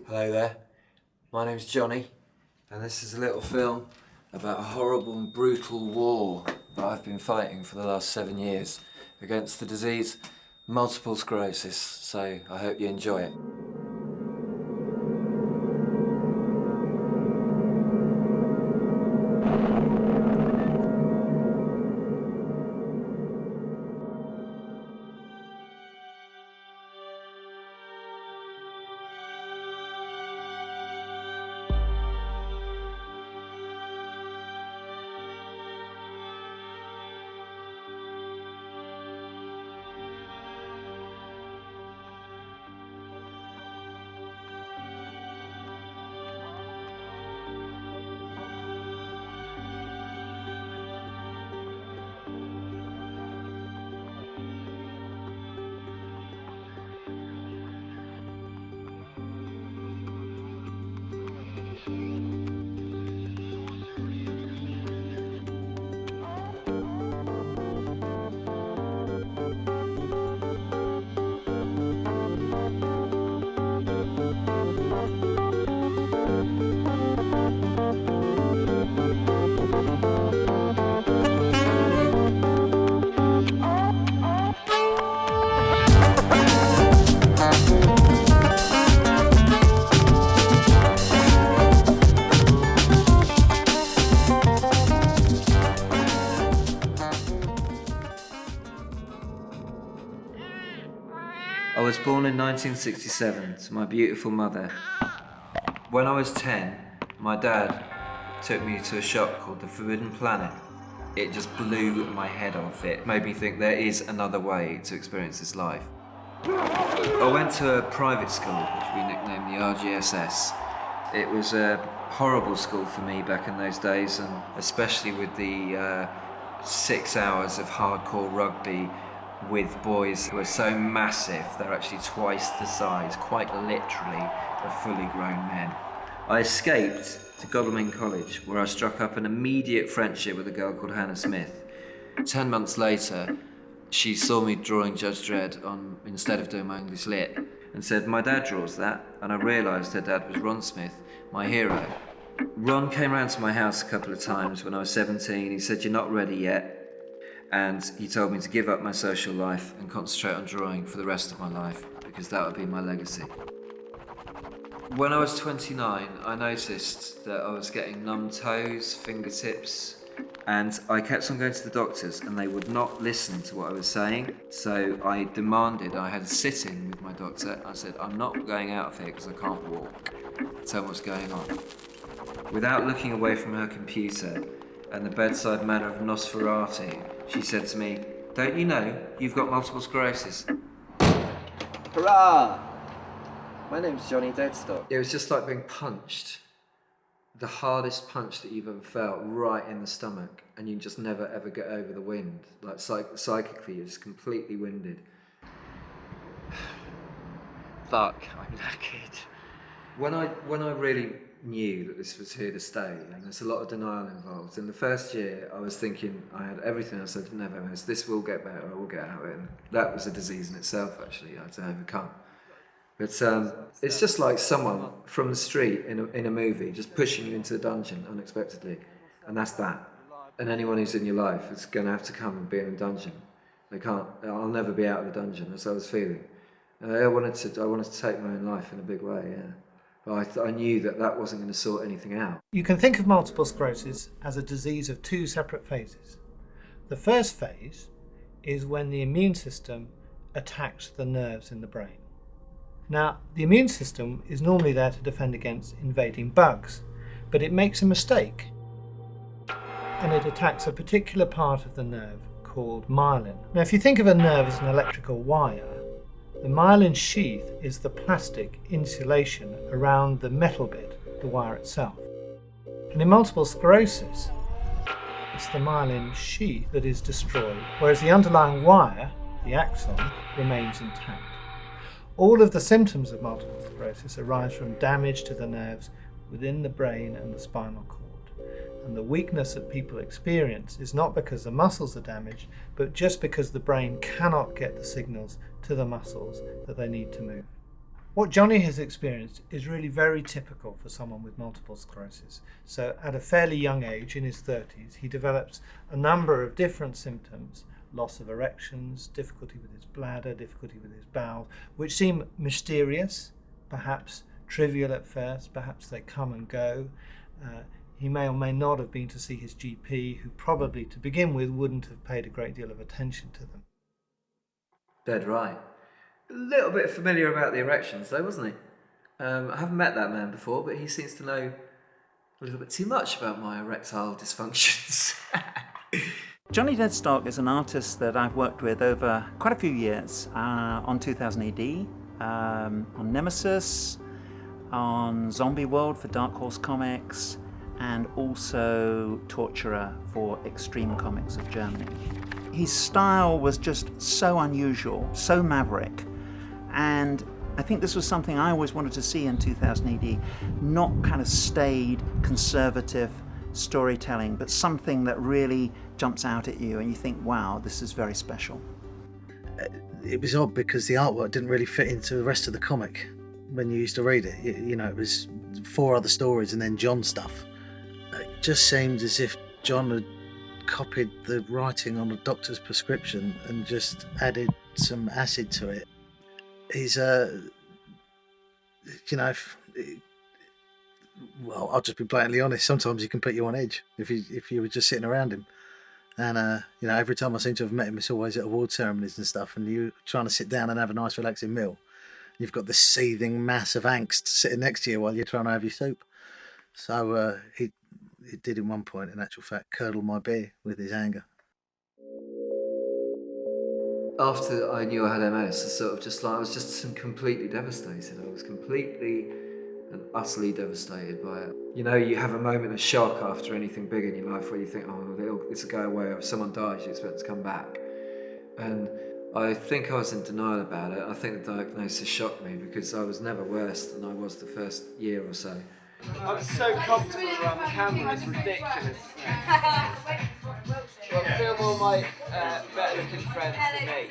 Hello there, my name's Johnny, and this is a little film about a horrible and brutal war that I've been fighting for the last 7 years against the disease multiple sclerosis, so I hope you enjoy it. I was born in 1967 to my beautiful mother. When I was 10, my dad took me to a shop called the Forbidden Planet. It just blew my head off. It made me think there is another way to experience this life. I went to a private school, which we nicknamed the RGSS. It was a horrible school for me back in those days, and especially with the 6 hours of hardcore rugby with boys who are so massive, they're actually twice the size, quite literally, of fully grown men. I escaped to Godalming College, where I struck up an immediate friendship with a girl called Hannah Smith. 10 months later, she saw me drawing Judge Dredd instead of doing my English Lit, and said, "My dad draws that," and I realised her dad was Ron Smith, my hero. Ron came round to my house a couple of times when I was 17. He said, "You're not ready yet," and he told me to give up my social life and concentrate on drawing for the rest of my life, because that would be my legacy. When I was 29, I noticed that I was getting numb toes, fingertips, and I kept on going to the doctors and they would not listen to what I was saying. So I demanded, I had a sit-in with my doctor. I said, "I'm not going out of here because I can't walk. Tell me what's going on." Without looking away from her computer and the bedside manner of Nosferatu, she said to me, "Don't you know you've got multiple sclerosis?" Hurrah! My name's Johnny Deadstock. It was just like being punched. The hardest punch that you've ever felt, right in the stomach, and you just never ever get over the wind. Like psychically, you're just completely winded. Fuck, I'm knackered. When I really knew that this was here to stay, and there's a lot of denial involved. In the first year, I was thinking I had everything. I said, "Never, miss. This will get better. I will get out of it." And that was a disease in itself, actually, I had to overcome. But it's just like someone from the street in a movie just pushing you into the dungeon unexpectedly, and that's that. And anyone who's in your life is going to have to come and be in a dungeon. They can't. I'll never be out of the dungeon. That's how I was feeling. I wanted to take my own life in a big way. Yeah. But I knew that wasn't going to sort anything out. You can think of multiple sclerosis as a disease of two separate phases. The first phase is when the immune system attacks the nerves in the brain. Now, the immune system is normally there to defend against invading bugs, but it makes a mistake and it attacks a particular part of the nerve called myelin. Now, if you think of a nerve as an electrical wire, the myelin sheath is the plastic insulation around the metal bit, the wire itself. And in multiple sclerosis, it's the myelin sheath that is destroyed, whereas the underlying wire, the axon, remains intact. All of the symptoms of multiple sclerosis arise from damage to the nerves within the brain and the spinal cord. And the weakness that people experience is not because the muscles are damaged, but just because the brain cannot get the signals to the muscles that they need to move. What Johnny has experienced is really very typical for someone with multiple sclerosis. So at a fairly young age, in his 30s, he develops a number of different symptoms: loss of erections, difficulty with his bladder, difficulty with his bowel, which seem mysterious, perhaps trivial at first, perhaps they come and go. He may or may not have been to see his GP, who probably, to begin with, wouldn't have paid a great deal of attention to them. Dead right. A little bit familiar about the erections though, wasn't he? I haven't met that man before, but he seems to know a little bit too much about my erectile dysfunctions. Johnny Deadstock is an artist that I've worked with over quite a few years, on 2000 AD, on Nemesis, on Zombie World for Dark Horse Comics, and also Torturer for Extreme Comics of Germany. His style was just so unusual, so maverick, and I think this was something I always wanted to see in 2000 AD, not kind of staid, conservative storytelling, but something that really jumps out at you and you think, wow, this is very special. It was odd because the artwork didn't really fit into the rest of the comic when you used to read it. You know, it was 4 other stories and then John stuff. It just seemed as if John had copied the writing on a doctor's prescription and just added some acid to it. He's well, I'll just be blatantly honest, sometimes he can put you on edge if you were just sitting around him. And every time I seem to have met him, it's always at award ceremonies and stuff, and you're trying to sit down and have a nice relaxing meal. You've got this seething mass of angst sitting next to you while you're trying to have your soup. So he did in one point, in actual fact, curdle my beer with his anger. After I knew I had MS, I was just completely devastated. I was completely and utterly devastated by it. You know, you have a moment of shock after anything big in your life where you think, oh, this will go away, or if someone dies, you expect it to come back. And I think I was in denial about it. I think the diagnosis shocked me because I was never worse than I was the first year or so. I'm so comfortable around the camera, it's ridiculous. Well, film all my better looking friends than me.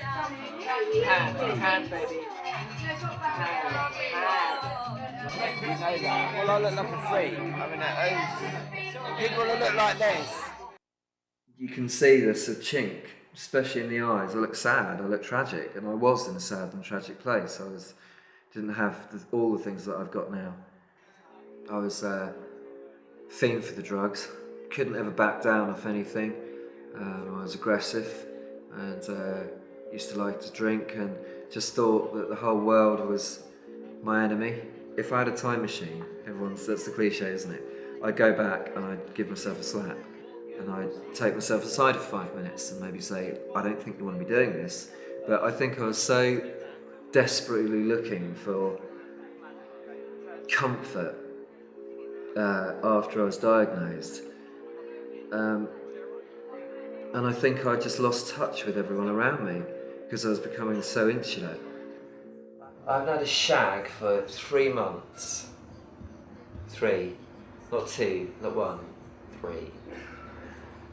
Hand, baby. Hand. You know that. Well, I look like a freak. I mean, people will look like this. You can see there's a chink, especially in the eyes. I look sad, I look tragic, and I was in a sad and tragic place. Didn't have all the things that I've got now. I was fiend for the drugs, couldn't ever back down off anything. I was aggressive and used to like to drink and just thought that the whole world was my enemy. If I had a time machine, that's the cliche, isn't it? I'd go back and I'd give myself a slap and I'd take myself aside for 5 minutes and maybe say, I don't think you want to be doing this. But I think I was so desperately looking for comfort after I was diagnosed. And I think I just lost touch with everyone around me because I was becoming so insular. I've had a shag for 3 months. 3, not 2, not 1, 3.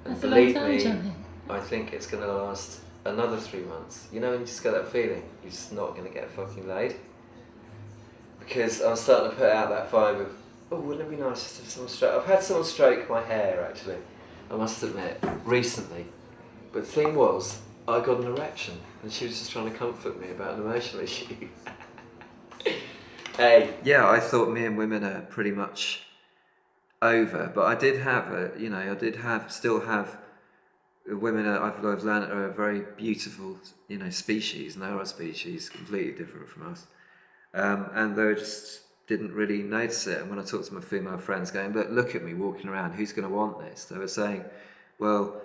And believe me, I think it's going to last another 3 months. You know when you just get that feeling, you're just not going to get fucking laid? Because I'm starting to put out that vibe of, oh, wouldn't it be nice just to have someone stroke? I've had someone stroke my hair, actually, I must admit, recently. But the thing was, I got an erection, and she was just trying to comfort me about an emotional issue. Hey. Yeah, I thought me and women are pretty much over, but I did have still have women I've learned are a very beautiful, species, and they are a species completely different from us. And they just didn't really notice it. And when I talked to my female friends going, look at me walking around, who's going to want this? They were saying, well,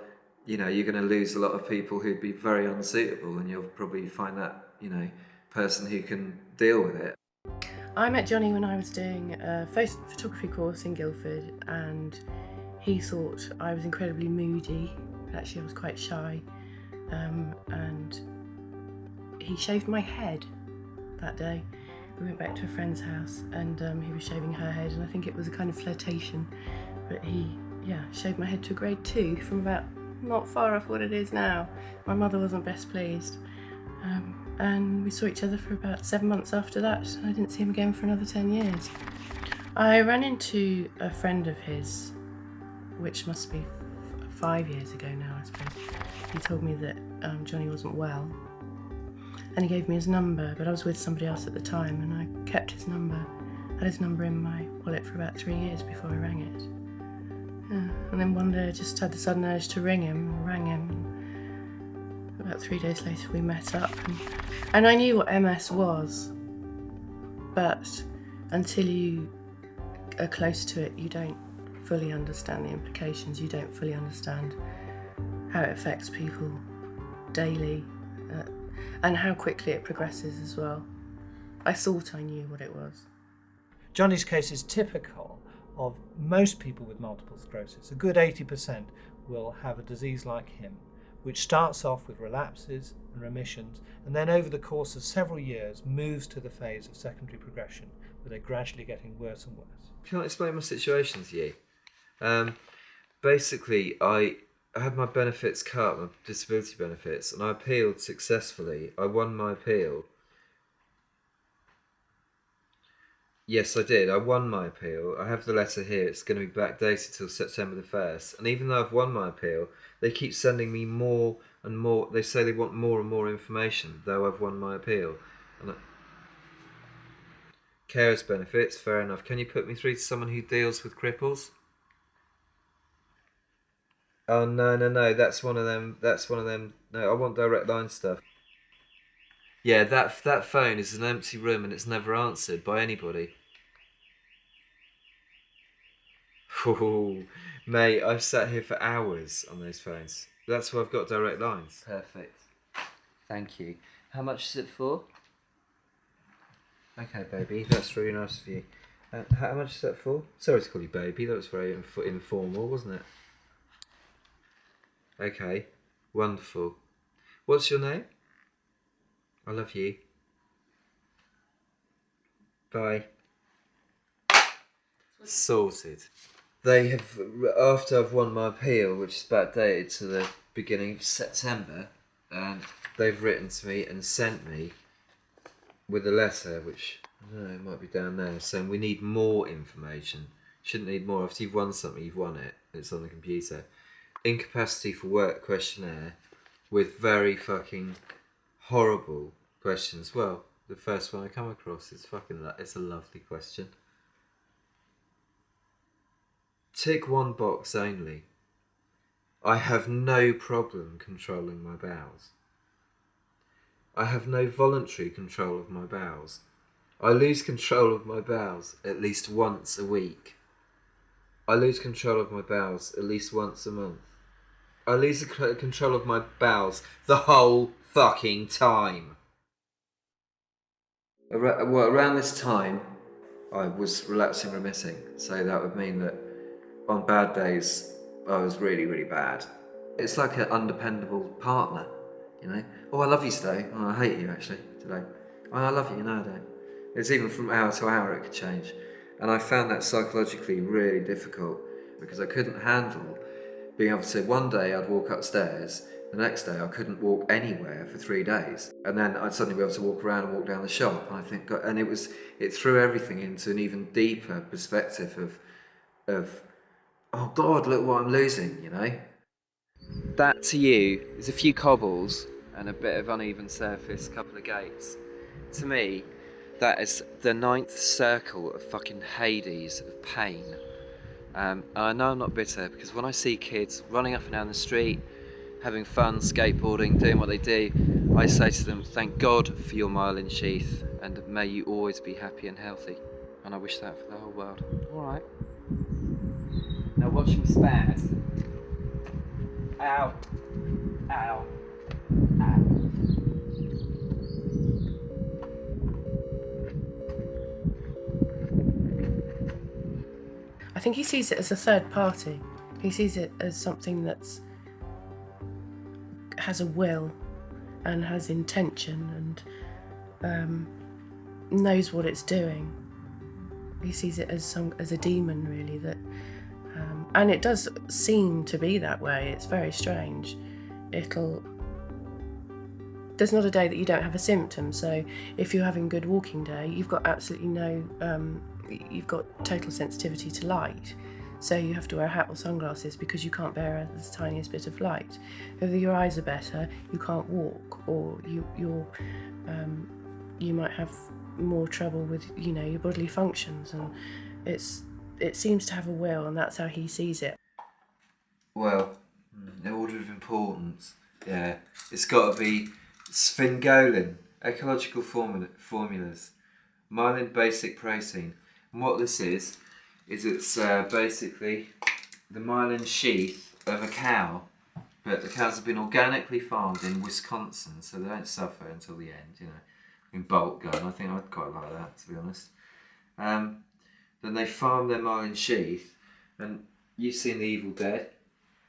you're going to lose a lot of people who'd be very unsuitable, and you'll probably find that, person who can deal with it. I met Johnny when I was doing a photography course in Guildford, and he thought I was incredibly moody, but actually I was quite shy, and he shaved my head that day. We went back to a friend's house and he was shaving her head, and I think it was a kind of flirtation, but he shaved my head to a grade 2 from about not far off what it is now. My mother wasn't best pleased, and we saw each other for about 7 months after that. I didn't see him again for another 10 years. I ran into a friend of his, which must be 5 years ago now, I suppose. He told me that Johnny wasn't well, and he gave me his number, but I was with somebody else at the time, and I kept his number, had his number in my wallet for about 3 years before I rang it. And then one day I just had the sudden urge to ring him, and rang him. And about 3 days later we met up, and I knew what MS was, but until you are close to it, you don't fully understand the implications, you don't fully understand how it affects people daily, and how quickly it progresses as well. I thought I knew what it was. Johnny's case is typical of most people with multiple sclerosis. A good 80% will have a disease like him, which starts off with relapses and remissions, and then over the course of several years moves to the phase of secondary progression, where they're gradually getting worse and worse. Can I explain my situation to you? Basically, I had my benefits cut, my disability benefits, and I appealed successfully. I won my appeal. Yes, I did. I won my appeal. I have the letter here. It's going to be backdated till September the 1st. And even though I've won my appeal, they keep sending me more and more. They say they want more and more information, though I've won my appeal. And carers benefits, fair enough. Can you put me through to someone who deals with cripples? Oh, no. That's one of them. No, I want direct line stuff. Yeah, that phone is an empty room and it's never answered by anybody. Oh, mate, I've sat here for hours on those phones. That's why I've got direct lines. Perfect. Thank you. How much is it for? Okay, baby, that's really nice of you. How much is that for? Sorry to call you baby, that was very informal, wasn't it? Okay, wonderful. What's your name? I love you. Bye. Sorted. They have, after I've won my appeal, which is backdated to the beginning of September, and they've written to me and sent me with a letter, which, I don't know, it might be down there, saying we need more information. Shouldn't need more. After you've won something, you've won it. It's on the computer. Incapacity for work questionnaire with very fucking horrible questions. Well, the first one I come across is it's a lovely question. Tick one box only. I have no problem controlling my bowels. I have no voluntary control of my bowels. I lose control of my bowels at least once a week. I lose control of my bowels at least once a month. I lose control of my bowels the whole fucking time. Around this time, I was relapsing remitting, so that would mean that on bad days, I was really, really bad. It's like an undependable partner, you know? Oh, I love you today. Oh, I hate you actually today. Oh, I love you. No, I don't. It's even from hour to hour it could change. And I found that psychologically really difficult because I couldn't handle being able to, one day I'd walk upstairs, the next day I couldn't walk anywhere for 3 days. And then I'd suddenly be able to walk around and walk down the shop. And I think, God, and it threw everything into an even deeper perspective of oh God, look what I'm losing, you know? That to you is a few cobbles and a bit of uneven surface, a couple of gates. To me, that is the 9th circle of fucking Hades of pain. And I know I'm not bitter because when I see kids running up and down the street, having fun, skateboarding, doing what they do, I say to them, thank God for your myelin sheath and may you always be happy and healthy. And I wish that for the whole world. Alright. Now watch me spaz. Ow. Ow. Ow. I think he sees it as a third party. He sees it as something that's has a will and has intention and knows what it's doing. He sees it as a demon, really, that and it does seem to be that way. It's very strange. It'll there's not a day that you don't have a symptom. So if you're having a good walking day, you've got absolutely you've got total sensitivity to light. So you have to wear a hat or sunglasses because you can't bear the tiniest bit of light. If your eyes are better, you can't walk, or you might have more trouble with your bodily functions, and it seems to have a will, and that's how he sees it. Well, in order of importance, yeah, it's got to be sphingolin, ecological formulas, myelin basic protein. And what this is it's basically the myelin sheath of a cow, but the cows have been organically farmed in Wisconsin, so they don't suffer until the end, in bulk gun. I think I'd quite like that, to be honest. Then they farm their myelin sheath, and you've seen The Evil Dead.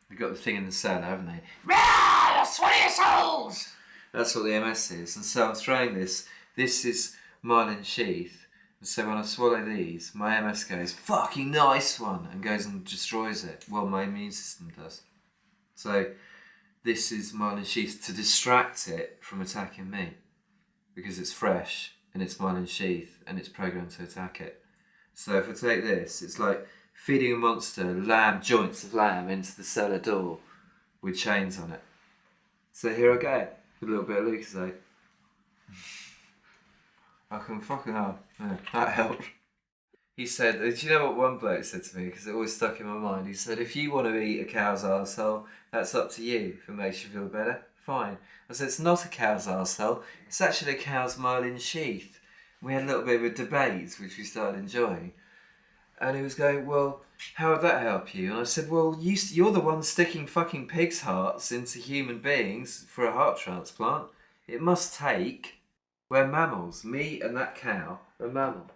They've got the thing in the cellar, haven't they? Roar, swallow your souls! That's what the MS is. And so I'm throwing this. This is myelin sheath. And so when I swallow these, my MS goes, fucking nice one, and goes and destroys it. Well, my immune system does. So this is myelin sheath to distract it from attacking me, because it's fresh and it's myelin sheath and it's programmed to attack it. So if I take this, it's like feeding a monster joints of lamb into the cellar door with chains on it. So here I go, with a little bit of Lucozade. I can fucking hell. Yeah, that helped. He said, do you know what one bloke said to me, because it always stuck in my mind? He said, if you want to eat a cow's arsehole, that's up to you. If it makes you feel better, fine. I said, it's not a cow's arsehole, it's actually a cow's myelin sheath. We had a little bit of a debate, which we started enjoying. And he was going, well, how would that help you? And I said, well, you're the one sticking fucking pigs' hearts into human beings for a heart transplant. It must take... We're mammals. Me and that cow are a mammal.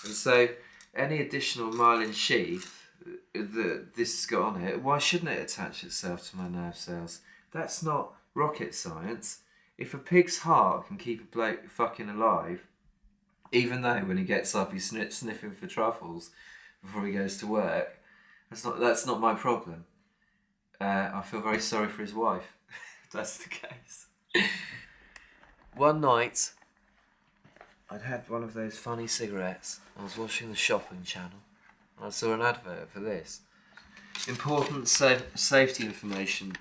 And so any additional myelin sheath that this has got on it, why shouldn't it attach itself to my nerve cells? That's not rocket science. If a pig's heart can keep a bloke fucking alive, even though when he gets up he's sniffing for truffles before he goes to work, that's not my problem. I feel very sorry for his wife, if that's the case. One night, I'd had one of those funny cigarettes. I was watching the shopping channel. I saw an advert for this. Important safety information.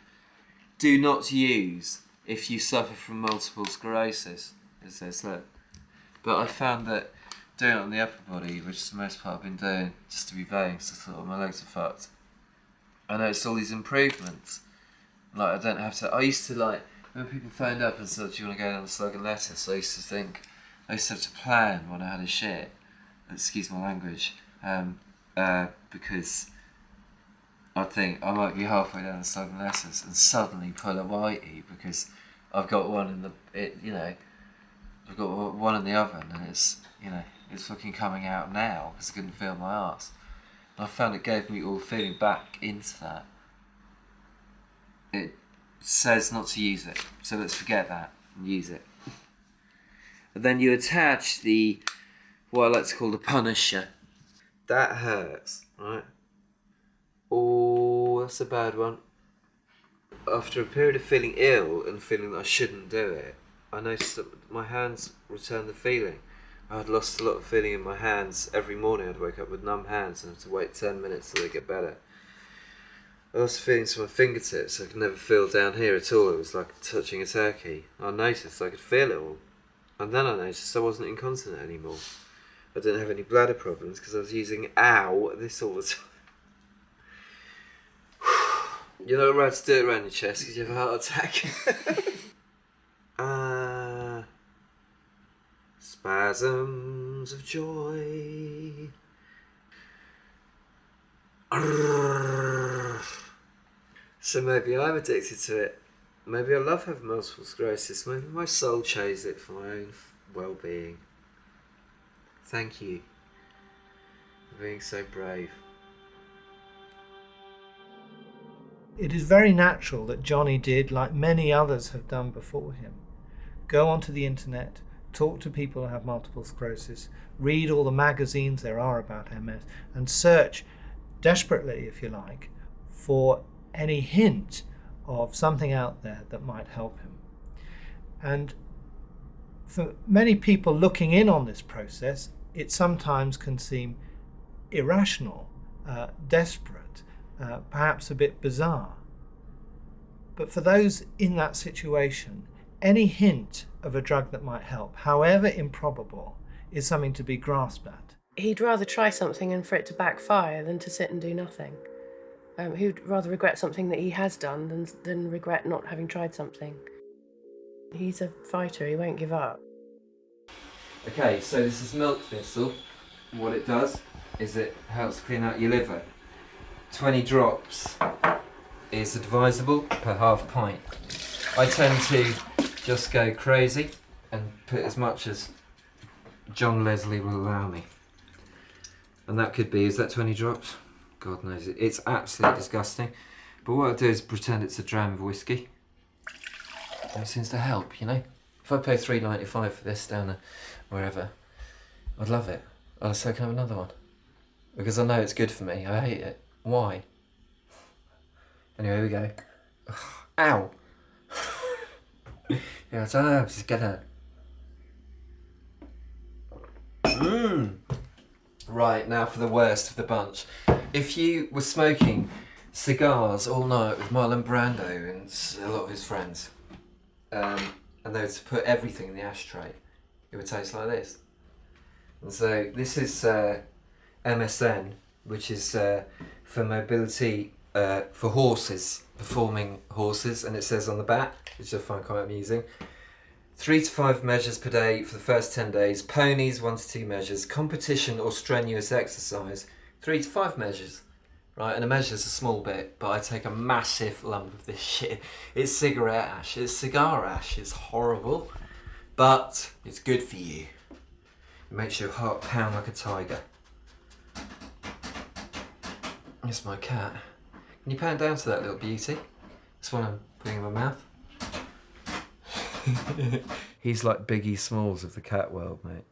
Do not use if you suffer from multiple sclerosis. It says, look. But I found that doing it on the upper body, which is the most part I've been doing, just to be vague, because I thought, oh, my legs are fucked. I noticed all these improvements. Like, I don't have to... I used to, like, when people phoned up and said, do you want to go down the slug and lettuce? I used to have to plan when I had a shit. Excuse my language. Because I'd think I might be halfway down the slug and lettuce and suddenly pull a whitey because I've got one in I've got one in the oven and it's fucking coming out now because I couldn't feel my arse. And I found it gave me all feeling back into that. It says not to use it, so let's forget that and use it. And then you attach what I like to call the Punisher. That hurts, right? Oh, that's a bad one. After a period of feeling ill and feeling that I shouldn't do it, I noticed that my hands returned the feeling. I had lost a lot of feeling in my hands. Every morning I'd wake up with numb hands and have to wait 10 minutes till they get better. I lost feelings from my fingertips. I could never feel down here at all. It was like touching a turkey. I noticed I could feel it all. And then I noticed I wasn't incontinent anymore. I didn't have any bladder problems because I was using this all the time. You're not allowed to do it around your chest because you have a heart attack. Spasms of joy. So maybe I'm addicted to it. Maybe I love having multiple sclerosis. Maybe my soul chose it for my own well-being. Thank you for being so brave. It is very natural that Johnny did, like many others have done before him, go onto the internet, talk to people who have multiple sclerosis, read all the magazines there are about MS, and search desperately, if you like, for any hint of something out there that might help him. And for many people looking in on this process, it sometimes can seem irrational, desperate, perhaps a bit bizarre. But for those in that situation, any hint of a drug that might help, however improbable, is something to be grasped at. He'd rather try something and for it to backfire than to sit and do nothing. He'd rather regret something that he has done than regret not having tried something. He's a fighter, he won't give up. Okay, so this is milk thistle. What it does is it helps clean out your liver. 20 drops is advisable per half pint. I tend to just go crazy and put as much as John Leslie will allow me. And that could be, is that 20 drops? God knows it. It's absolutely disgusting. But what I'll do is pretend it's a dram of whiskey. It seems to help, you know. If I pay $3.95 for this down there, wherever, I'd love it. I'll so can have another one. Because I know it's good for me. I hate it. Why? Anyway, here we go. Ow! Yeah, I don't know, I'm just gonna... Right, now for the worst of the bunch. If you were smoking cigars all night with Marlon Brando and a lot of his friends, and they were to put everything in the ashtray, it would taste like this. And so this is MSN, which is for mobility for horses, performing horses, and it says on the back, which I find quite amusing, 3 to 5 measures per day for the first 10 days, ponies 1 to 2 measures, competition or strenuous exercise 3 to 5 measures. Right, and a measure's a small bit, but I take a massive lump of this shit. It's cigarette ash, it's cigar ash, it's horrible, but it's good for you. It makes your heart pound like a tiger. It's my cat. Can you pan down to that little beauty? This one I'm putting in my mouth. He's like Biggie Smalls of the cat world, mate.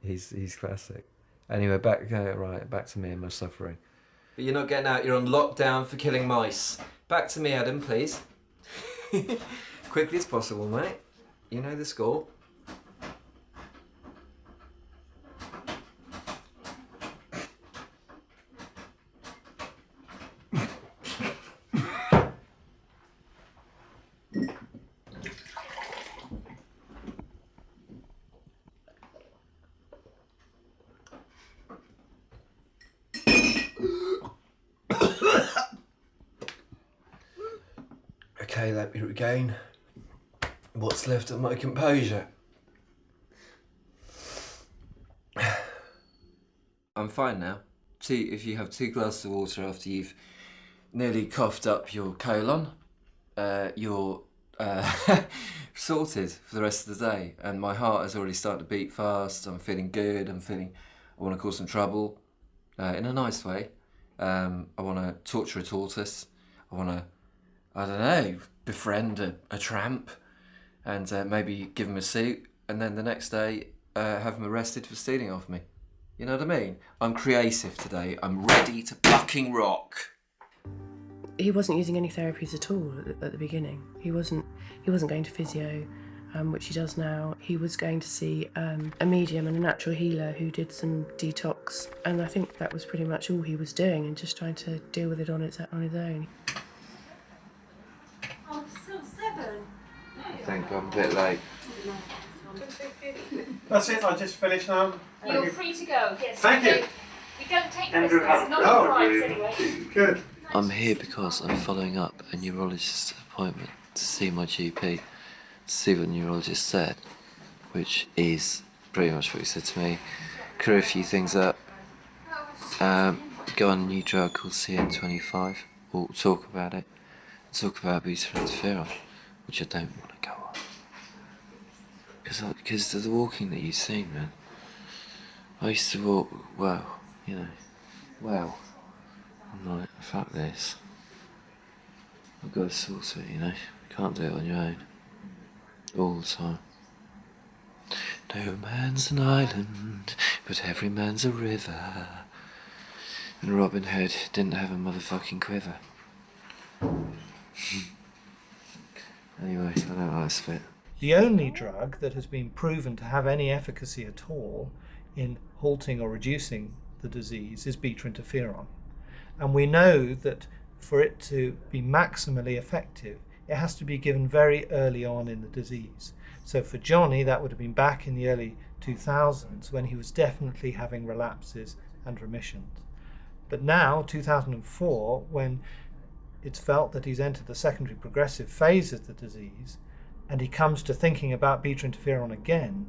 He's classic. Anyway, back to me and my suffering. But you're not getting out, you're on lockdown for killing mice. Back to me, Adam, please. Quickly as possible, mate. You know the score. Okay, let me regain what's left of my composure. I'm fine now. If you have 2 glasses of water after you've nearly coughed up your colon, you're sorted for the rest of the day. And my heart has already started to beat fast. I'm feeling good. I want to cause some trouble in a nice way. I want to torture a tortoise. I want to, I don't know, befriend a tramp and maybe give him a suit, and then the next day have him arrested for stealing off me. You know what I mean? I'm creative today. I'm ready to fucking rock. He wasn't using any therapies at all at the beginning. He wasn't going to physio, which he does now. He was going to see a medium and a natural healer who did some detox, and I think that was pretty much all he was doing, and just trying to deal with it on his own. Oh, still 7. I think I'm a bit late. That's it, I just finished now. You're free to go. Yes. Thank you. We don't take prisoners, not on crimes anyway. Good. I'm here because I'm following up a neurologist's appointment to see my GP, to see what the neurologist said, which is pretty much what he said to me. Clear a few things up, go on a new drug called CN25, or talk about it, talk about beta interferon, which I don't want to go on. Because of the walking that you've seen, man. I used to walk, I'm like, fuck this. I've got to sort it, you know. Can't do it on your own. All the time. No man's an island, but every man's a river. And Robin Hood didn't have a motherfucking quiver. Anyway, I don't like this bit. The only drug that has been proven to have any efficacy at all in halting or reducing the disease is beta interferon. And we know that for it to be maximally effective, it has to be given very early on in the disease. So for Johnny, that would have been back in the early 2000s when he was definitely having relapses and remissions. But now, 2004, when it's felt that he's entered the secondary progressive phase of the disease, and he comes to thinking about beta interferon again,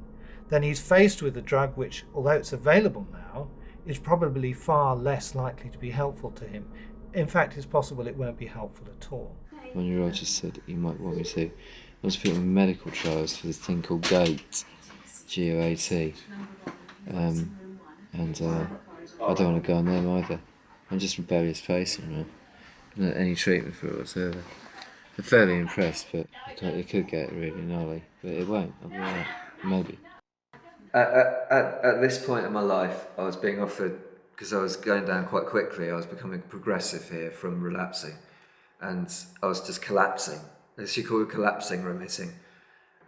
then he's faced with a drug which, although it's available now, is probably far less likely to be helpful to him. In fact, it's possible it won't be helpful at all. One neurologist said he might want me to. I was putting in medical trials for this thing called GATE, G-O-A-T, and I don't want to go on them either. I'm just rebellious patient, man. Not any treatment for it whatsoever. I'm fairly impressed, but it could get really gnarly, but it won't. I'll be alright, maybe. At this point in my life, I was being offered, because I was going down quite quickly, I was becoming progressive here from relapsing, and I was just collapsing. As you call it, collapsing, remitting.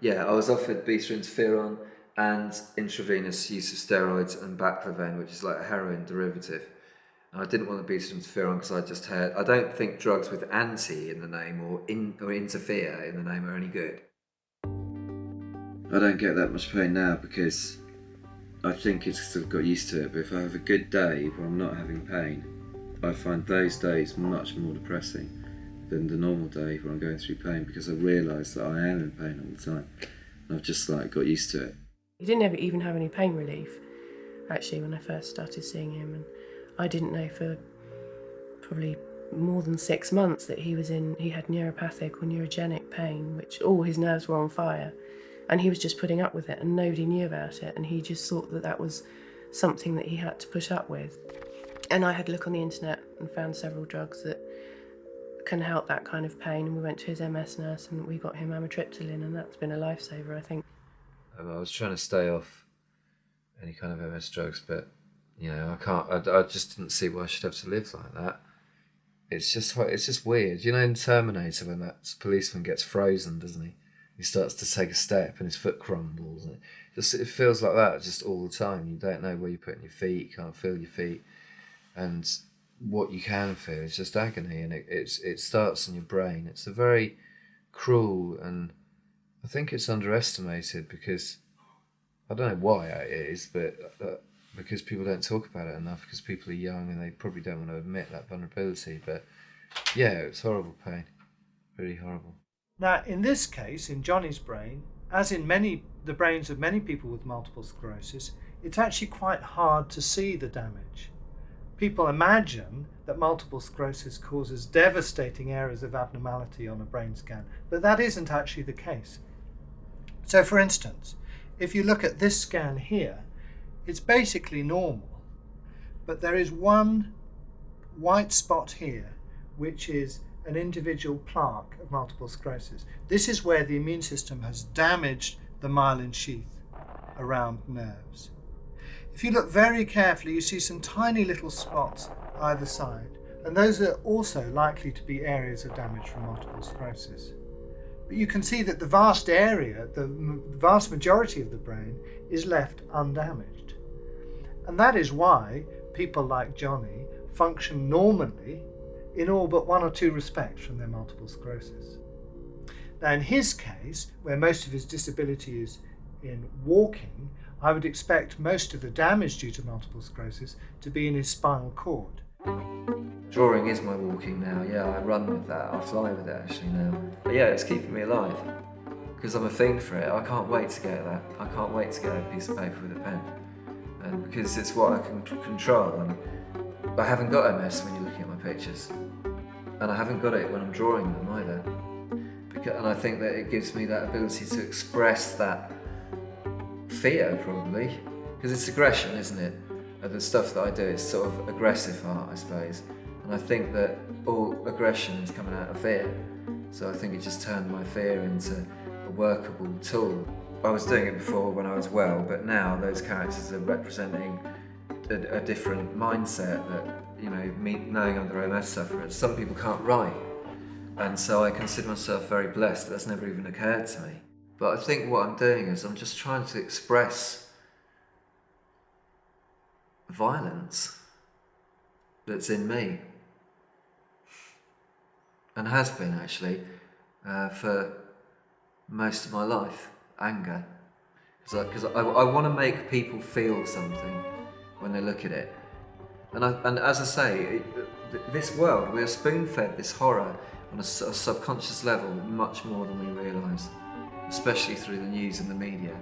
Yeah, I was offered beta interferon and intravenous use of steroids and baclofen, which is like a heroin derivative. And I didn't want the beta interferon because I just heard, I don't think drugs with anti in the name or interfere in the name are any good. I don't get that much pain now because I think it's because I've got used to it, but if I have a good day where I'm not having pain, I find those days much more depressing than the normal day where I'm going through pain, because I realise that I am in pain all the time. And I've just got used to it. He didn't ever even have any pain relief, actually, when I first started seeing him, and I didn't know for probably more than 6 months that he had neuropathic or neurogenic pain, which all his nerves were on fire. And he was just putting up with it, and nobody knew about it, and he just thought that that was something that he had to put up with. And I had a look on the internet and found several drugs that can help that kind of pain, and we went to his MS nurse and we got him amitriptyline, and that's been a lifesaver, I think. I was trying to stay off any kind of MS drugs, but I just didn't see why I should have to live like that. It's just weird. In Terminator, when that policeman gets frozen, doesn't he? He starts to take a step and his foot crumbles. And it feels like that just all the time. You don't know where you're putting your feet, you can't feel your feet. And what you can feel is just agony, and it starts in your brain. It's a very cruel, and I think it's underestimated because, I don't know why it is, but because people don't talk about it enough, because people are young and they probably don't want to admit that vulnerability. But yeah, it's horrible pain, really horrible. Now, in this case, in Johnny's brain, as in the brains of many people with multiple sclerosis, it's actually quite hard to see the damage. People imagine that multiple sclerosis causes devastating areas of abnormality on a brain scan, but that isn't actually the case. So, for instance, if you look at this scan here, it's basically normal, but there is one white spot here, which is an individual plaque of multiple sclerosis. This is where the immune system has damaged the myelin sheath around nerves. If you look very carefully, you see some tiny little spots either side, and those are also likely to be areas of damage from multiple sclerosis. But you can see that the vast area, the vast majority of the brain, is left undamaged. And that is why people like Johnny function normally in all but one or two respects from their multiple sclerosis. Now, in his case, where most of his disability is in walking, I would expect most of the damage due to multiple sclerosis to be in his spinal cord. Drawing is my walking now. Yeah, I run with that. I fly with it actually now. But yeah, it's keeping me alive because I'm a fiend for it. I can't wait to get that. I can't wait to get a piece of paper with a pen, and because it's what I can control. And I haven't got MS when you're looking at my pictures, and I haven't got it when I'm drawing them either. And I think that it gives me that ability to express that fear, probably, because it's aggression, isn't it? The stuff that I do, it's sort of aggressive art, I suppose. And I think that all aggression is coming out of fear. So I think it just turned my fear into a workable tool. I was doing it before when I was well, but now those characters are representing a different mindset that, me knowing I'm the MS sufferer. Some people can't write. And so I consider myself very blessed. That's never even occurred to me. But I think what I'm doing is I'm just trying to express violence that's in me, and has been actually for most of my life. Anger, because I want to make people feel something when they look at it, and as I say, this world, we are spoon-fed this horror on a subconscious level much more than we realise, especially through the news and the media.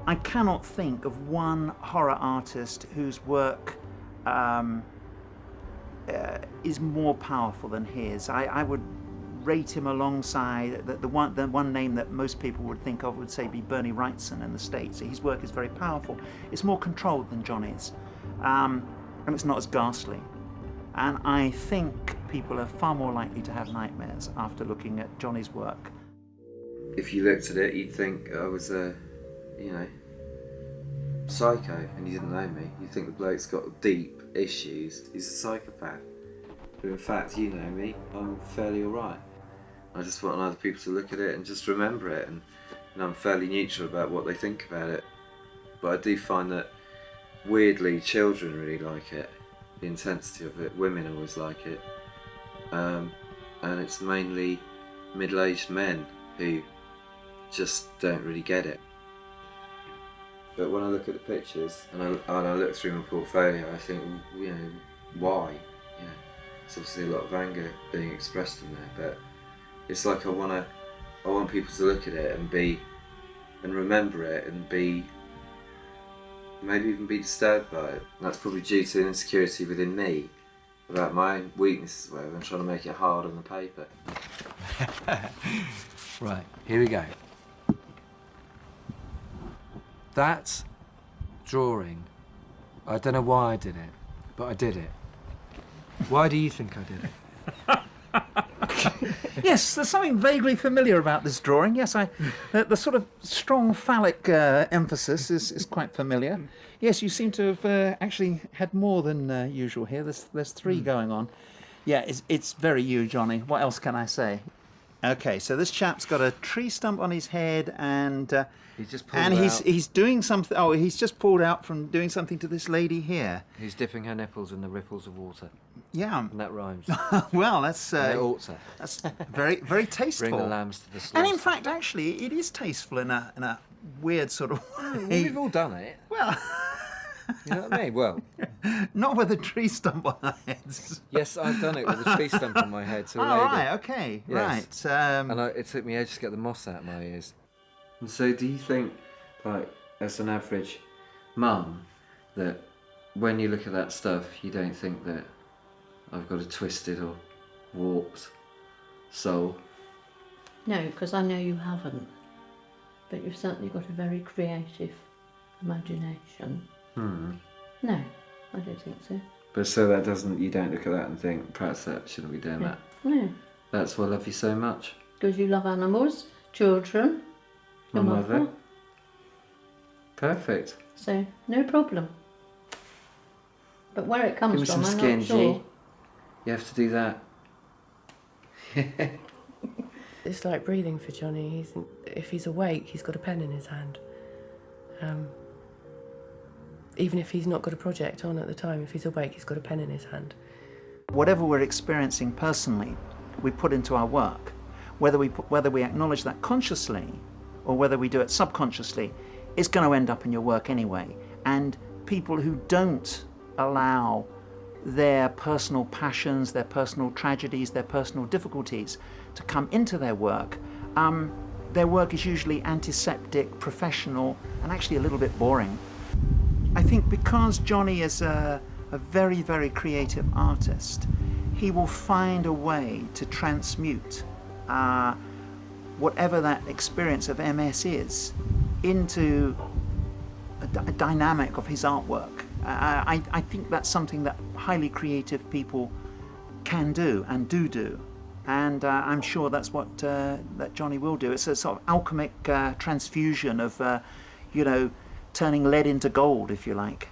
I cannot think of one horror artist whose work is more powerful than his. I would rate him alongside the one name that most people would think of would say be Bernie Wrightson in the States. His work is very powerful. It's more controlled than Johnny's, and it's not as ghastly. And I think people are far more likely to have nightmares after looking at Johnny's work. If you looked at it, you'd think I was a, psycho, and you didn't know me. You'd think the bloke's got deep issues. He's a psychopath. But in fact, you know me. I'm fairly alright. I just want other people to look at it and just remember it, and I'm fairly neutral about what they think about it. But I do find that, weirdly, children really like it. The intensity of it. Women always like it. And it's mainly middle-aged men who just don't really get it. But when I look at the pictures and I look through my portfolio, I think, why? There's obviously a lot of anger being expressed in there, but it's like I want people to look at it and remember it and maybe even be disturbed by it. And that's probably due to an insecurity within me about my own weaknesses, where I'm trying to make it hard on the paper. Right, here we go. That drawing, I don't know why I did it, but I did it. Why do you think I did it? Yes, there's something vaguely familiar about this drawing. Yes, the sort of strong phallic emphasis is quite familiar. Yes, you seem to have actually had more than usual here. There's three going on. Yeah, it's very you, Johnny. What else can I say? Okay, so this chap's got a tree stump on his head, and he's doing something. Oh, he's just pulled out from doing something to this lady here. He's dipping her nipples in the ripples of water. Yeah, and that rhymes. Well, that's that's very, very tasteful. Bring the lambs to the slaughter. And in fact, actually, it is tasteful in a weird sort of way. Well, we've all done it. Well, you know what I mean? Well, not with a tree stump on our heads. Yes, I've done it with a tree stump on my head. To a oh, lady. Right, okay, yes. Right. And it took me ages to get the moss out of my ears. And so, do you think, like, as an average mum, that when you look at that stuff, you don't think that I've got a twisted or warped soul? No, because I know you haven't. But you've certainly got a very creative imagination. No, I don't think so. But so you don't look at that and think, perhaps that shouldn't be doing that? No. That's why I love you so much. Because you love animals, children, your mother. Perfect. So, no problem. But where it comes Give me from, some I'm skin, not sure. G. You have to do that. It's like breathing for Johnny. If he's awake, he's got a pen in his hand. Even if he's not got a project on at the time, if he's awake, he's got a pen in his hand. Whatever we're experiencing personally, we put into our work. Whether we acknowledge that consciously or whether we do it subconsciously, it's going to end up in your work anyway. And people who don't allow their personal passions, their personal tragedies, their personal difficulties to come into their work is usually antiseptic, professional, and actually a little bit boring. I think because Johnny is a very, very creative artist, he will find a way to transmute whatever that experience of MS is into a dynamic of his artwork. I think that's something that highly creative people can do and do. And I'm sure that's what that Johnny will do. It's a sort of alchemic transfusion of, turning lead into gold, if you like.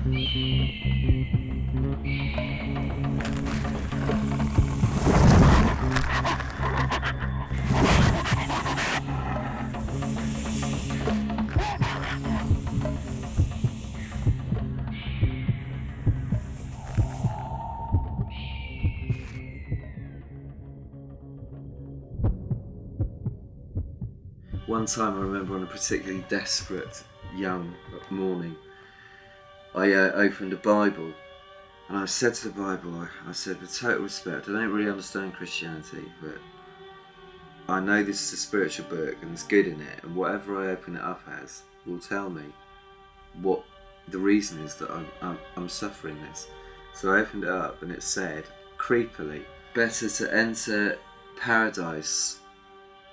One time I remember on a particularly desperate young morning, I opened a Bible and I said to the Bible, I said with total respect, I don't really understand Christianity, but I know this is a spiritual book and there's good in it, and whatever I open it up as will tell me what the reason is that I'm suffering this. So I opened it up and it said, creepily, better to enter paradise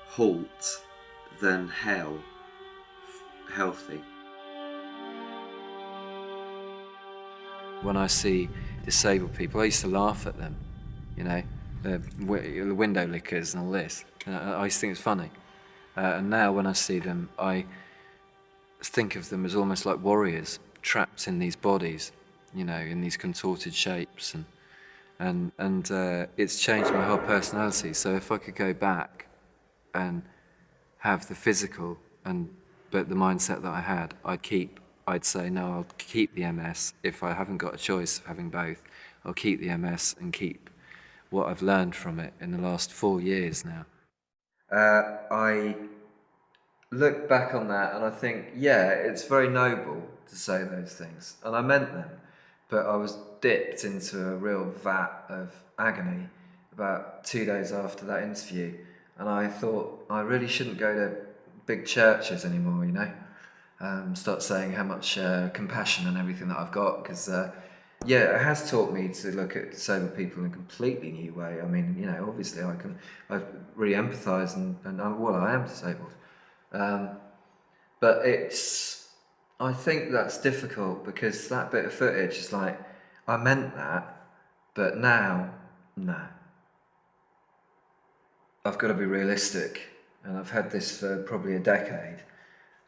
halt than hell healthy. When I see disabled people, I used to laugh at them, you know, the window lickers and all this. I used to think it's funny. And now when I see them, I think of them as almost like warriors trapped in these bodies, you know, in these contorted shapes, and it's changed my whole personality. So if I could go back and have the physical but the mindset that I had, I'd say no, I'll keep the MS. If I haven't got a choice of having both, I'll keep the MS and keep what I've learned from it in the last 4 years now. I look back on that and I think, yeah, it's very noble to say those things, and I meant them, but I was dipped into a real vat of agony about 2 days after that interview, and I thought I really shouldn't go to big churches anymore, you know, start saying how much compassion and everything that I've got, because yeah, it has taught me to look at disabled people in a completely new way. I mean, you know, obviously I really empathise and well, I am disabled, but I think that's difficult because that bit of footage is like, I meant that, but now, no. I've got to be realistic, and I've had this for probably a decade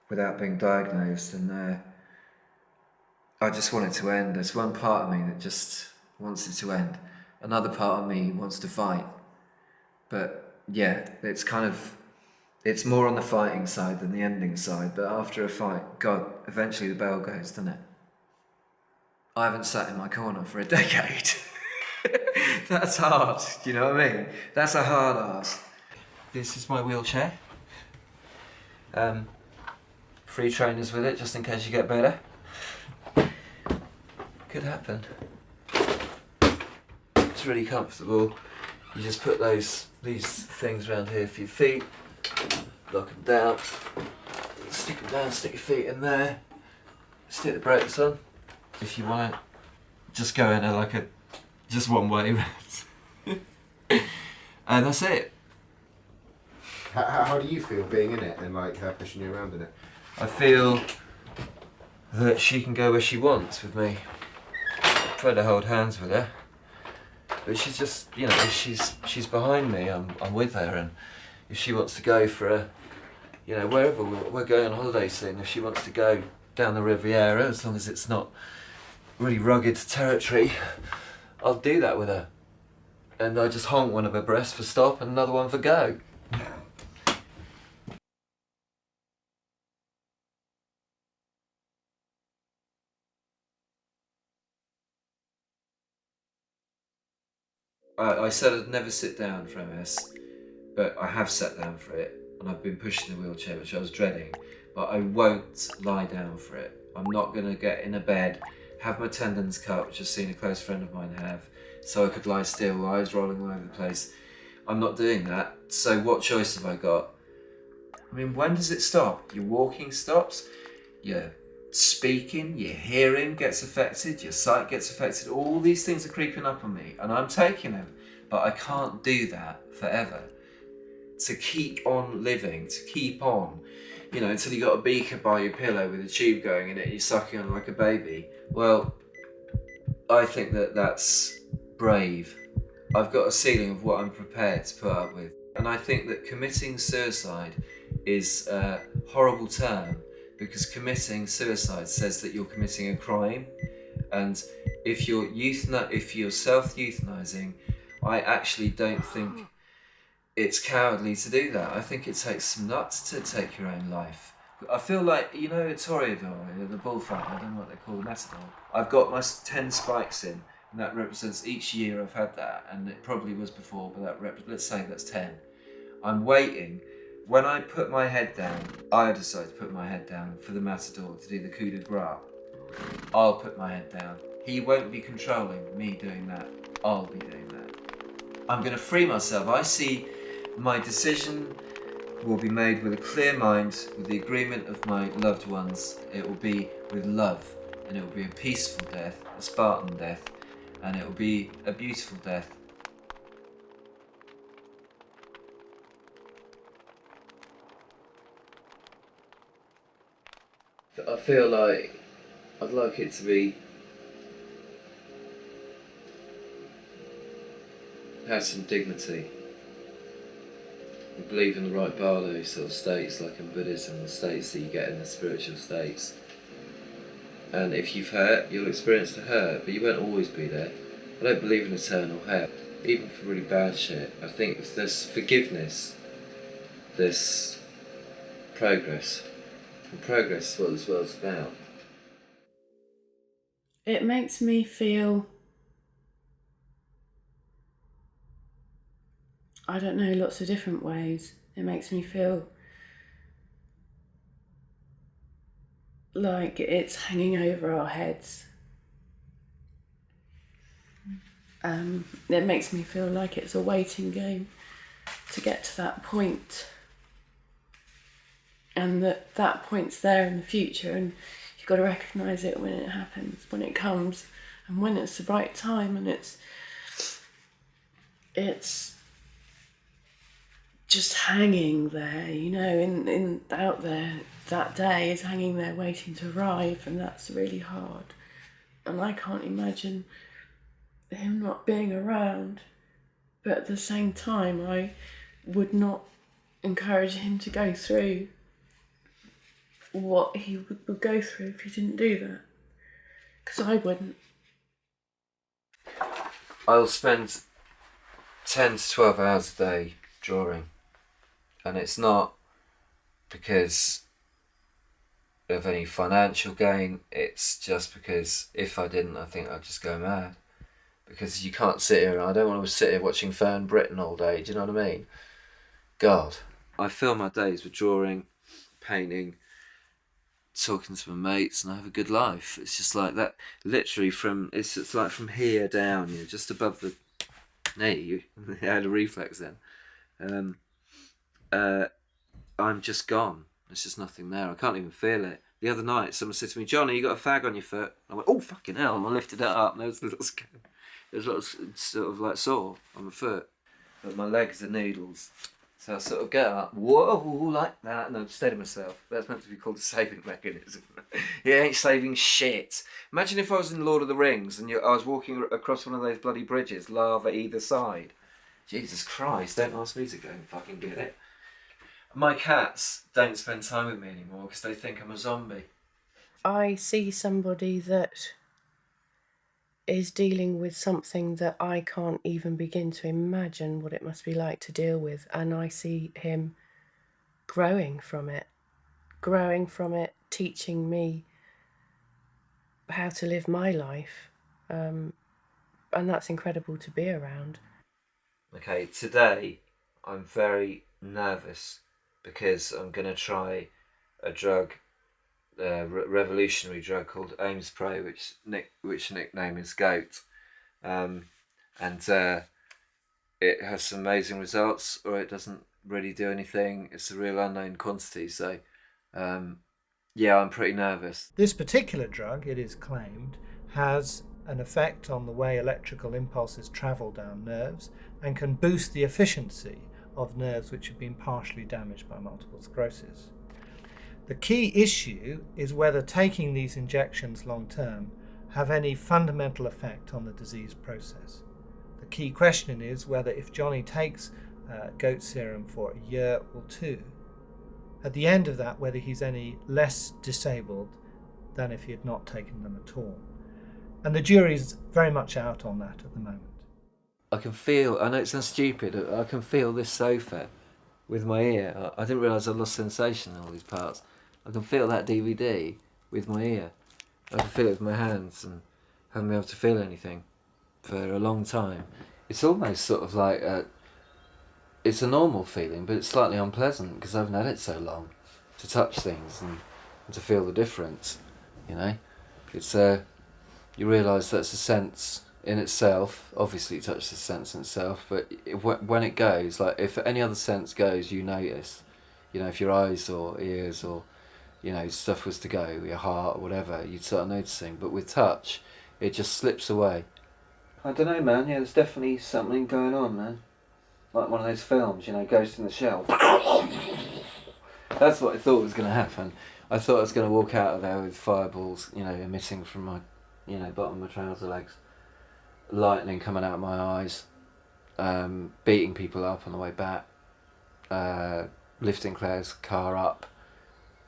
without being diagnosed, and I just want it to end. There's one part of me that just wants it to end. Another part of me wants to fight. But yeah, it's more on the fighting side than the ending side, but after a fight, God, eventually the bell goes, doesn't it? I haven't sat in my corner for a decade. That's hard, do you know what I mean? That's a hard ask. This is my wheelchair. Free trainers with it, just in case you get better. Could happen. It's really comfortable. You just put these things around here for your feet, lock them down, stick them down, stick your feet in there, stick the brakes on. If you want to just go in just one way. And that's it. How do you feel being in it and like her pushing you around in it? I feel that she can go where she wants with me. I try to hold hands with her, but she's just, you know, she's behind me. I'm with her, and if she wants to go for a, you know, wherever we're going on holiday soon, if she wants to go down the Riviera, as long as it's not really rugged territory, I'll do that with her. And I just honk one of her breasts for stop and another one for go. I said I'd never sit down for MS, but I have sat down for it, and I've been pushed in the wheelchair, which I was dreading, but I won't lie down for it. I'm not going to get in a bed, have my tendons cut, which I've seen a close friend of mine have, so I could lie still, eyes rolling all over the place. I'm not doing that, so what choice have I got? I mean, when does it stop? Your walking stops, your speaking, your hearing gets affected, your sight gets affected, all these things are creeping up on me, and I'm taking them, but I can't do that forever. To keep on living, to keep on, you know, until you got a beaker by your pillow with a tube going in it, you're sucking on like a baby. Well, I think that's brave. I've got a ceiling of what I'm prepared to put up with. And I think that committing suicide is a horrible term, because committing suicide says that you're committing a crime, And if you're self-euthanizing, I actually don't think it's cowardly to do that. I think it takes some nuts to take your own life. I feel like, you know, a toreador, the bullfighter, I don't know what they're called, matador. I've got my 10 spikes in, and that represents each year I've had that, and it probably was before, but let's say that's 10. I'm waiting. When I put my head down, I decide to put my head down for the matador to do the coup de grace. I'll put my head down. He won't be controlling me doing that. I'll be doing that. I'm going to free myself. I see my decision will be made with a clear mind, with the agreement of my loved ones. It will be with love, and it will be a peaceful death, a Spartan death, and it will be a beautiful death. I feel like I'd like it to be have some dignity. I believe in the right barlow sort of states, like in Buddhism, the states that you get in the spiritual states. And if you've hurt, you'll experience the hurt, but you won't always be there. I don't believe in eternal hell, even for really bad shit. I think if there's forgiveness, there's progress. And progress is what this world's about. It makes me feel, I don't know, lots of different ways. It makes me feel like it's hanging over our heads. It makes me feel like it's a waiting game to get to that point, and that point's there in the future, and you've got to recognise it when it happens, when it comes, and when it's the right time, and it's just hanging there, you know, in out there. That day is hanging there waiting to arrive, and that's really hard. And I can't imagine him not being around, but at the same time I would not encourage him to go through what he would go through if he didn't do that, because I wouldn't. I'll spend 10 to 12 hours a day drawing, and it's not because of any financial gain, it's just because if I didn't, I think I'd just go mad. Because you can't sit here, I don't want to sit here watching Fern Britain all day, do you know what I mean? God. I fill my days with drawing, painting, talking to my mates, and I have a good life. It's just like that, literally it's like from here down, you know, just above the knee. I had a reflex then. I'm just gone. There's just nothing there. I can't even feel it. The other night, someone said to me, "Johnny, you got a fag on your foot?" I went, "Oh, fucking hell!" And I lifted it up, and there was a little sort of like sore on my foot, but my legs are noodles. So I sort of get up, whoa, like that, and I've steadied myself. That's meant to be called a saving mechanism. It ain't saving shit. Imagine if I was in Lord of the Rings and I was walking across one of those bloody bridges, lava either side. Jesus Christ, don't ask me to go and fucking get it. My cats don't spend time with me anymore because they think I'm a zombie. I see somebody that is dealing with something that I can't even begin to imagine what it must be like to deal with, and I see him growing from it, teaching me how to live my life, and that's incredible to be around. Okay, today I'm very nervous because I'm going to try a drug, revolutionary drug called Ames Pro, which nickname is Goat, and it has some amazing results, or it doesn't really do anything. It's a real unknown quantity, so yeah, I'm pretty nervous. This particular drug, it is claimed, has an effect on the way electrical impulses travel down nerves and can boost the efficiency of nerves which have been partially damaged by multiple sclerosis. The key issue is whether taking these injections long term have any fundamental effect on the disease process. The key question is whether if Johnny takes goat serum for a year or two, at the end of that, whether he's any less disabled than if he had not taken them at all. And the jury's very much out on that at the moment. I can feel, I know it sounds stupid, I can feel this sofa with my ear. I didn't realise I lost sensation in all these parts. I can feel that DVD with my ear. I can feel it with my hands and haven't been able to feel anything for a long time. It's almost sort of like, it's a normal feeling, but it's slightly unpleasant because I haven't had it so long to touch things and to feel the difference, you know. It's, you realise that's a sense in itself. Obviously it touches the sense in itself, but when it goes, like if any other sense goes, you notice. You know, if your eyes or ears or, you know, stuff was to go, your heart or whatever, you'd start noticing. But with touch, it just slips away. I don't know, man. Yeah, there's definitely something going on, man. Like one of those films, you know, Ghost in the Shell. That's what I thought was going to happen. I thought I was going to walk out of there with fireballs, you know, emitting from my, you know, bottom of my trouser legs. Lightning coming out of my eyes. Beating people up on the way back. Lifting Claire's car up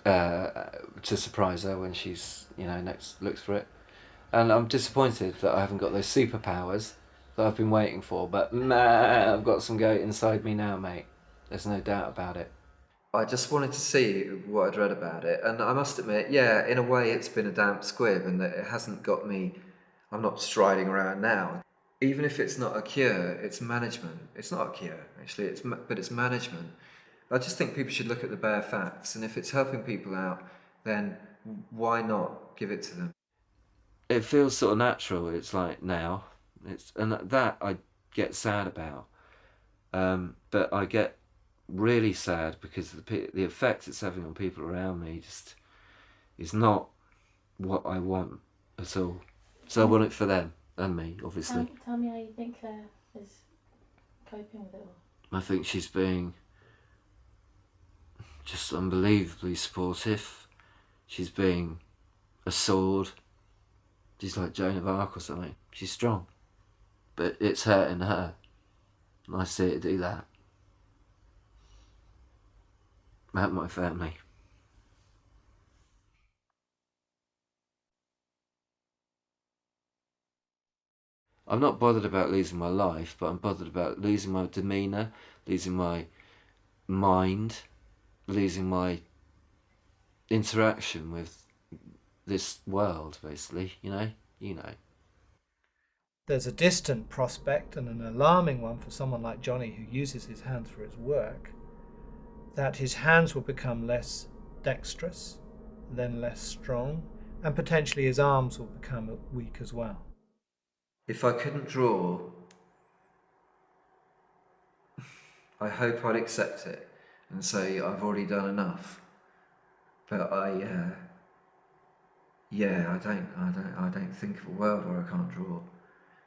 to surprise her when she's, you know, next looks for it. And I'm disappointed that I haven't got those superpowers that I've been waiting for, but man, I've got some goat inside me now, mate. There's no doubt about it. I just wanted to see what I'd read about it, and I must admit, yeah, in a way it's been a damp squib, and that it hasn't got me, I'm not striding around now. Even if it's not a cure, it's management. It's not a cure, actually, but it's management. I just think people should look at the bare facts, and if it's helping people out, then why not give it to them? It feels sort of natural, it's like now. And that I get sad about. But I get really sad because the effect it's having on people around me just is not what I want at all. So I want it for them and me, obviously. Tell me how you think Claire is coping with it all. I think she's being just unbelievably supportive. She's being a sword. She's like Joan of Arc or something. She's strong. But it's hurting her. And I see it do that. At my family. I'm not bothered about losing my life, but I'm bothered about losing my demeanour, losing my mind, losing my interaction with this world, basically, you know? You know. There's a distant prospect, and an alarming one for someone like Johnny who uses his hands for his work, that his hands will become less dexterous, then less strong, and potentially his arms will become weak as well. If I couldn't draw, I hope I'd accept it and say I've already done enough. But I don't think of a world where I can't draw.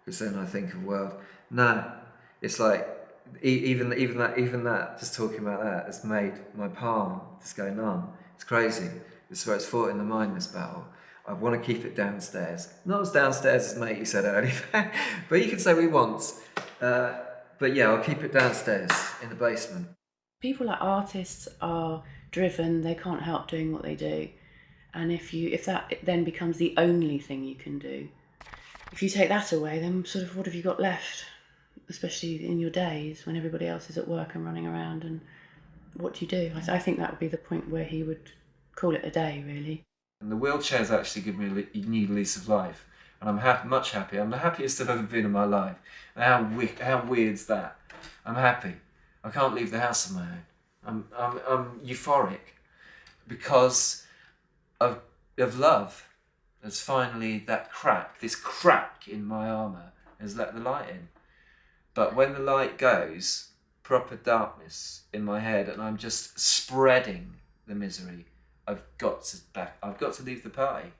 Because then I think of a world. No, it's like even that. Just talking about that has made my palm just go numb. It's crazy. It's where it's fought in the mind, this battle. I want to keep it downstairs. Not as downstairs as mate you said earlier, but you can say we want. But yeah, I'll keep it downstairs in the basement. People like artists are driven, they can't help doing what they do. And if that then becomes the only thing you can do, if you take that away, then sort of what have you got left? Especially in your days when everybody else is at work and running around, and what do you do? I think that would be the point where he would call it a day, really. And the wheelchair's actually given me a new lease of life, and I'm much happier. I'm the happiest I've ever been in my life. And how weird's that? I'm happy. I can't leave the house on my own. I'm euphoric because of love. There's finally that crack. This crack in my armour has let the light in. But when the light goes, proper darkness in my head, and I'm just spreading the misery. I've got to leave the party.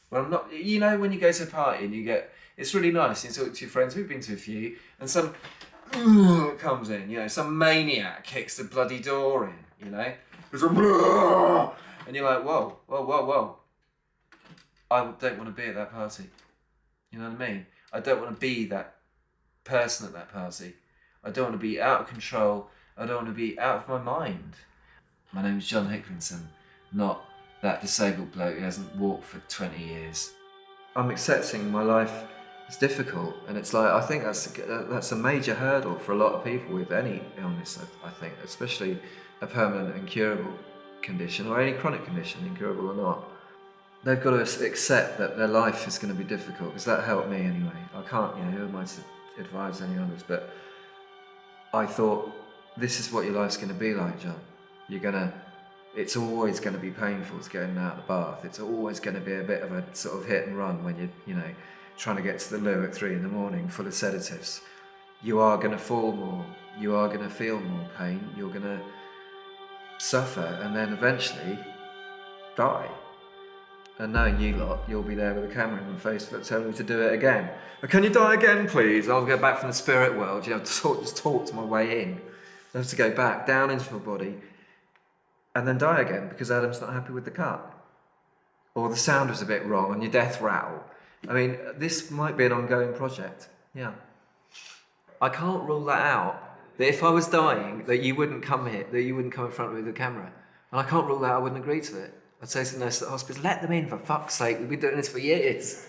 Well, I'm not. You know, when you go to a party and it's really nice. You talk to your friends. We've been to a few, and some comes in. You know, some maniac kicks the bloody door in. You know, and you're like, whoa, whoa, whoa, whoa. I don't want to be at that party. You know what I mean? I don't want to be that person at that party. I don't want to be out of control. I don't want to be out of my mind. My name's Johnny Hicklenton, not that disabled bloke who hasn't walked for 20 years. I'm accepting my life is difficult, and it's like I think that's a major hurdle for a lot of people with any illness. I think, especially a permanent incurable condition or any chronic condition, incurable or not. They've got to accept that their life is going to be difficult, because that helped me anyway. I can't, who am I to advise any others? But I thought, this is what your life's going to be like, John. It's always going to be painful to getting out of the bath. It's always going to be a bit of a sort of hit and run when you're, trying to get to the loo at 3 a.m, full of sedatives. You are going to fall more. You are going to feel more pain. You're going to suffer, and then eventually die. And knowing you lot, you'll be there with a camera in my face telling me to do it again. But can you die again, please? I'll go back from the spirit world. Just talk to my way in. I have to go back down into my body and then die again because Adam's not happy with the cut. Or the sound was a bit wrong on your death rattle. I mean, this might be an ongoing project. Yeah. I can't rule that out. That if I was dying, that you wouldn't come here, that you wouldn't come in front of me with a camera. And I can't rule that I wouldn't agree to it. I'd say to the nurse at the hospital, let them in, for fuck's sake, we've been doing this for years.